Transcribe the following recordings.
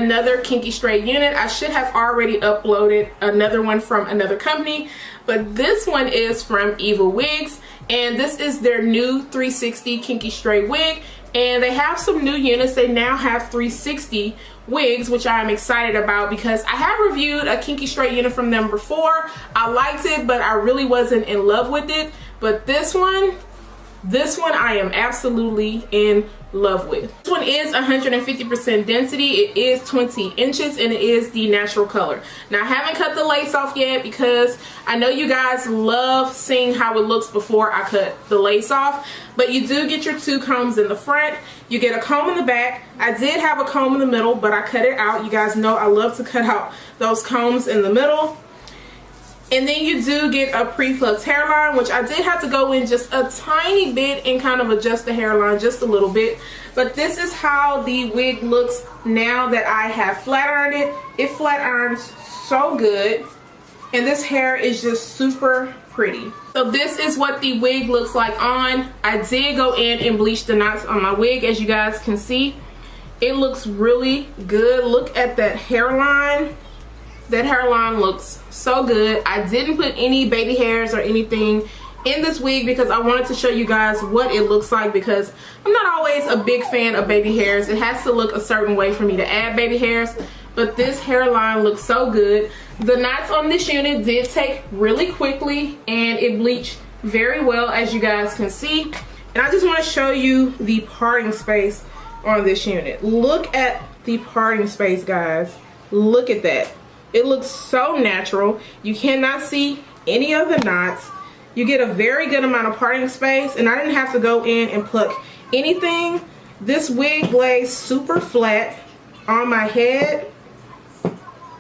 another Kinky straight unit. I should have already uploaded another one from another company, but this one is from EvaWigs, and this is their new 360 Kinky straight wig, and they have some new units. They now have 360 wigs, which I'm excited about because I have reviewed a Kinky straight unit from them before. I liked it, but I really wasn't in love with it. But this one I am absolutely in love with. This one is 150% density. It is 20 inches and it is the natural color. Now I haven't cut the lace off yet because I know you guys love seeing how it looks before I cut the lace off, but you do get your 2 combs in the front. You get a comb in the back. I did have a comb in the middle, but I cut it out. You guys know I love to cut out those combs in the middle. And then you do get a pre-plucked hairline, which I did have to go in just a tiny bit and kind of adjust the hairline just a little bit. But this is how the wig looks now that I have flat ironed it. It flat irons so good. And this hair is just super pretty. So this is what the wig looks like on. I did go in and bleach the knots on my wig, as you guys can see. It looks really good. Look at that hairline. That hairline looks so good. I didn't put any baby hairs or anything in this wig because I wanted to show you guys what it looks like, because I'm not always a big fan of baby hairs. It has to look a certain way for me to add baby hairs, but this hairline looks so good. The knots on this unit did take really quickly and it bleached very well, as you guys can see. And I just want to show you the parting space on this unit. Look at the parting space, guys. Look at that. It looks so natural. You cannot see any of the knots. You get a very good amount of parting space, and I didn't have to go in and pluck anything. This wig lays super flat on my head.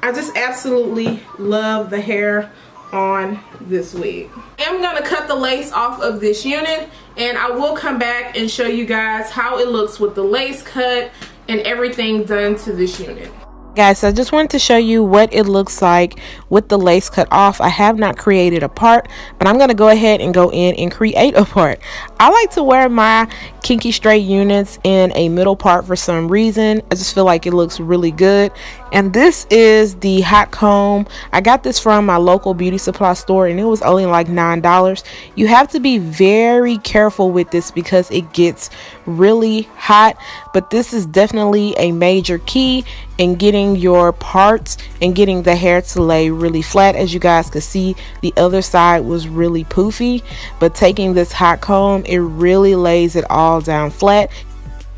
I just absolutely love the hair on this wig. I'm gonna cut the lace off of this unit, and I will come back and show you guys how it looks with the lace cut and everything done to this unit. Guys, I just wanted to show you what it looks like with the lace cut off. I have not created a part, but I'm going to go ahead and go in and create a part. I like to wear my Kinky straight units in a middle part for some reason. I just feel like it looks really good. And this is the hot comb. I got this from my local beauty supply store and it was only like $9. You have to be very careful with this because it gets really hot, but this is definitely a major key in getting your parts and getting the hair to lay really flat. As you guys could see, the other side was really poofy, but taking this hot comb, it really lays it all down flat.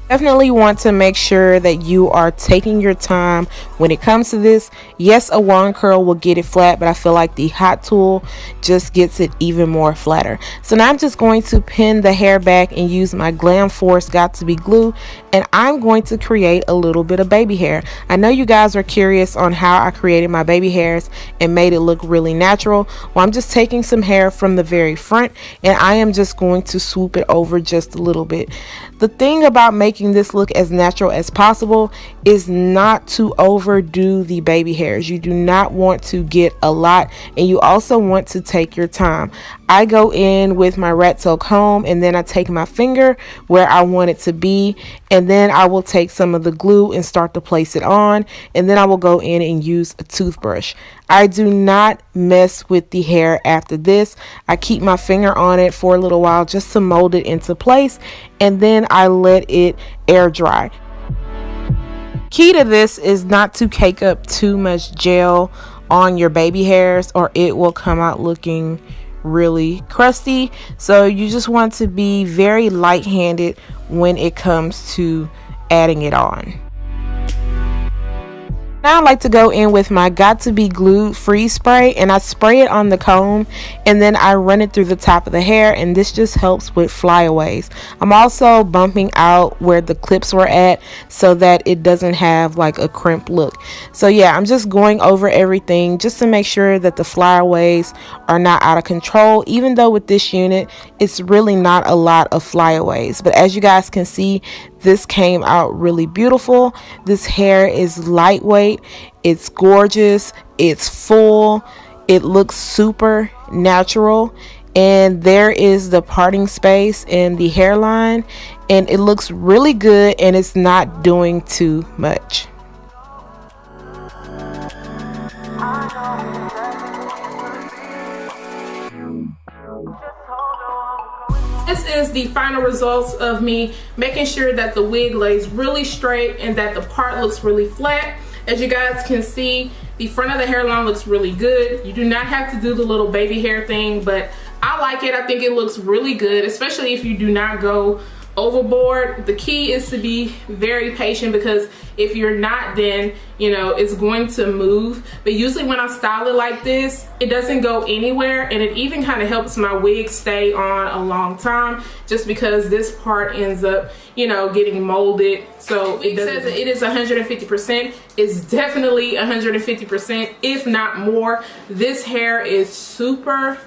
Definitely want to make sure that you are taking your time when it comes to this. Yes, a wand curl will get it flat, but I feel like the hot tool just gets it even more flatter. So now I'm just going to pin the hair back and use my Glam Force Got to Be glue, and I'm going to create a little bit of baby hair. I know you guys are curious on how I created my baby hairs and made it look really natural. Well, I'm just taking some hair from the very front and I am just going to swoop it over just a little bit. The thing about making this look as natural as possible is not to overdo the baby hairs. You do not want to get a lot, and you also want to take your time. I go in with my rat tail comb and then I take my finger where I want it to be, and then I will take some of the glue and start to place it on, and then I will go in and use a toothbrush. I do not mess with the hair after this. I keep my finger on it for a little while just to mold it into place, and then I let it air dry. Key to this is not to cake up too much gel on your baby hairs or it will come out looking really crusty. So you just want to be very light-handed when it comes to adding it on. Now I like to go in with my Got to Be Glued freeze spray, and I spray it on the comb and then I run it through the top of the hair, and this just helps with flyaways. I'm also bumping out where the clips were at so that it doesn't have like a crimp look. So yeah, I'm just going over everything just to make sure that the flyaways are not out of control, even though with this unit it's really not a lot of flyaways. But as you guys can see, this came out really beautiful. This hair is lightweight, it's gorgeous, it's full, it looks super natural, and there is the parting space in the hairline, and it looks really good and it's not doing too much. This is the final results of me making sure that the wig lays really straight and that the part looks really flat. As you guys can see, the front of the hairline looks really good. You do not have to do the little baby hair thing, but I like it. I think it looks really good, especially if you do not go overboard. The key is to be very patient, because if you're not, then you know it's going to move. But usually when I style it like this, it doesn't go anywhere, and it even kind of helps my wig stay on a long time, just because this part ends up, you know, getting molded. So it says that it is 150%. It's definitely 150%, if not more. This hair is super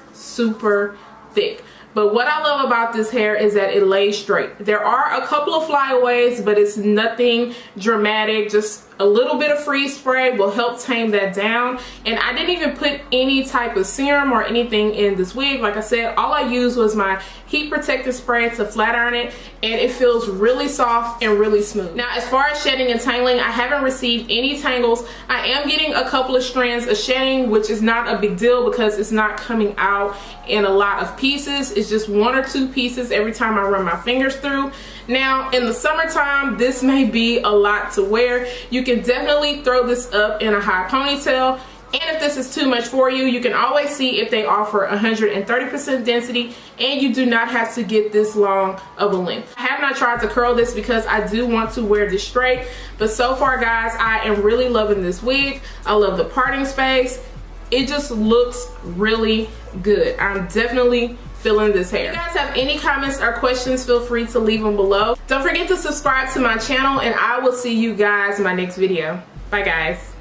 thick. But what I love about this hair is that it lays straight. There are a couple of flyaways, but it's nothing dramatic. Just a little bit of freeze spray will help tame that down. And I didn't even put any type of serum or anything in this wig. Like I said, all I used was my heat protective spray to flat iron it, and it feels really soft and really smooth. Now, as far as shedding and tangling, I haven't received any tangles. I am getting a couple of strands of shedding, which is not a big deal because it's not coming out in a lot of pieces. It's just 1 or 2 pieces every time I run my fingers through. Now, in the summertime, this may be a lot to wear. You can definitely throw this up in a high ponytail. And if this is too much for you, you can always see if they offer 130% density, and you do not have to get this long of a length. I have not tried to curl this because I do want to wear this straight, but so far guys, I am really loving this wig. I love the parting space. It just looks really good. I'm definitely feeling this hair. If you guys have any comments or questions, feel free to leave them below. Don't forget to subscribe to my channel, and I will see you guys in my next video. Bye guys.